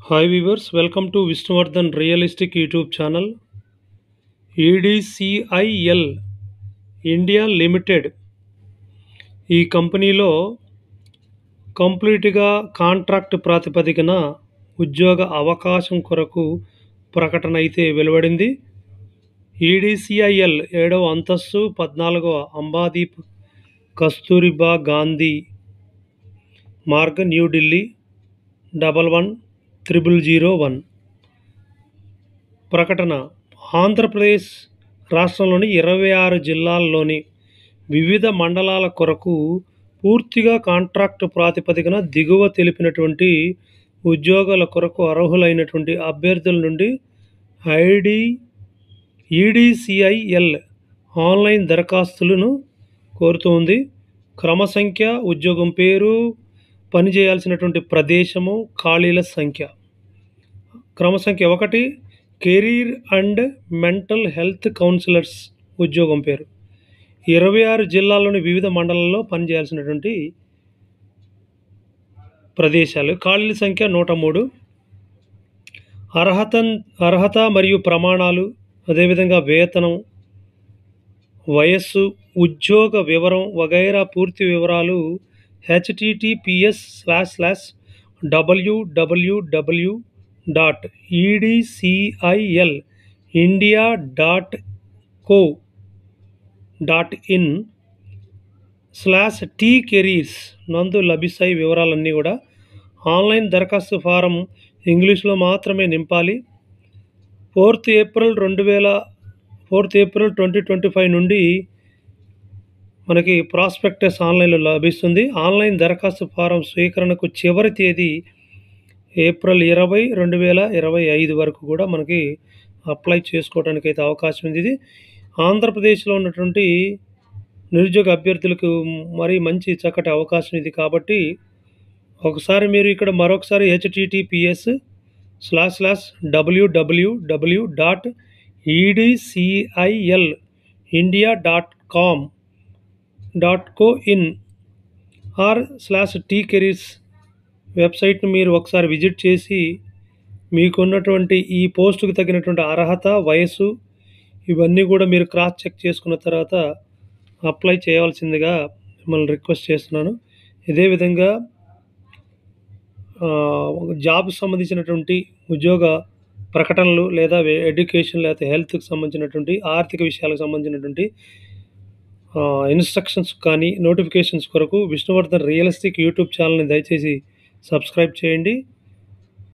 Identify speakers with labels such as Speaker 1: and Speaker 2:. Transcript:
Speaker 1: Hi viewers, welcome to Vishnuvardhan Realistic YouTube channel. EDCIL India limited ఈ కంపెనీలో కంప్లీట్గా contract ప్రాతిపదికన ఉద్యోగ అవకాశం కొరకు ప్రకటన అయితే వెలువడింది. EDCIL 7వ అంతస్తు 14వ అంబాదీప్ కస్తూరిబా గాంధీ మార్గ్ న్యూఢిల్లీ 110001. ప్రకటన ఆంధ్రప్రదేశ్ రాష్ట్రంలోని 26 జిల్లాల్లోని వివిధ మండలాల కొరకు పూర్తిగా కాంట్రాక్టు ప్రాతిపదికన దిగువ తెలిపినటువంటి ఉద్యోగాల కొరకు అర్హులైనటువంటి అభ్యర్థుల నుండి EDCIL ఆన్లైన్ దరఖాస్తులను కోరుతుంది. క్రమ సంఖ్య, ఉద్యోగం పేరు, పనిచేయాల్సినటువంటి ప్రదేశము, ఖాళీల సంఖ్య. క్రమ సంఖ్య 1 career and mental health counsellors ఉద్యోగం పేరు. 26 జిల్లాల్లోని వివిధ మండలాల్లో పనిచేయాల్సినటువంటి ప్రదేశాలు. ఖాళీల సంఖ్య 103. అర్హత మరియు ప్రమాణాలు, అదేవిధంగా వేతనం, వయస్సు, ఉద్యోగ వివరం వగైరా పూర్తి వివరాలు https://www.edcilindia.co.in/tcareers నందు లభిస్తాయి. వివరాలన్నీ కూడా ఆన్లైన్ దరఖాస్తు ఫారం ఇంగ్లీష్లో మాత్రమే నింపాలి. 4th ఏప్రిల్ 2025 నుండి మనకి ప్రాస్పెక్టస్ ఆన్లైన్లో లభిస్తుంది. ఆన్లైన్ దరఖాస్తు ఫారం స్వీకరణకు చివరి తేదీ ఏప్రిల్ 20, 2025 వరకు కూడా మనకి అప్లై చేసుకోవడానికి అయితే అవకాశం ఉంది. ఇది ఆంధ్రప్రదేశ్లో ఉన్నటువంటి నిరుద్యోగ అభ్యర్థులకు మరీ మంచి చక్కటి అవకాశం ఇది. కాబట్టి ఒకసారి మీరు ఇక్కడ మరొకసారి https://www.edcilindia.com.in/tcareers వెబ్సైట్ను మీరు ఒకసారి విజిట్ చేసి మీకున్నటువంటి ఈ పోస్టుకు తగినటువంటి అర్హత, వయస్సు ఇవన్నీ కూడా మీరు క్రాస్ చెక్ చేసుకున్న తర్వాత అప్లై చేయవలసిందిగా మిమ్మల్ని రిక్వెస్ట్ చేస్తున్నాను. ఇదే విధంగా జాబ్కి సంబంధించినటువంటి ఉద్యోగ ప్రకటనలు లేదా ఎడ్యుకేషన్ లేదా హెల్త్కి సంబంధించినటువంటి ఆర్థిక విషయాలకు సంబంధించినటువంటి ఇన్స్ట్రక్షన్స్ కానీ నోటిఫికేషన్స్ కొరకు విష్ణువర్ధన్ రియలిస్టిక్ యూట్యూబ్ ఛానల్ని దయచేసి సబ్స్క్రైబ్ చేయండి.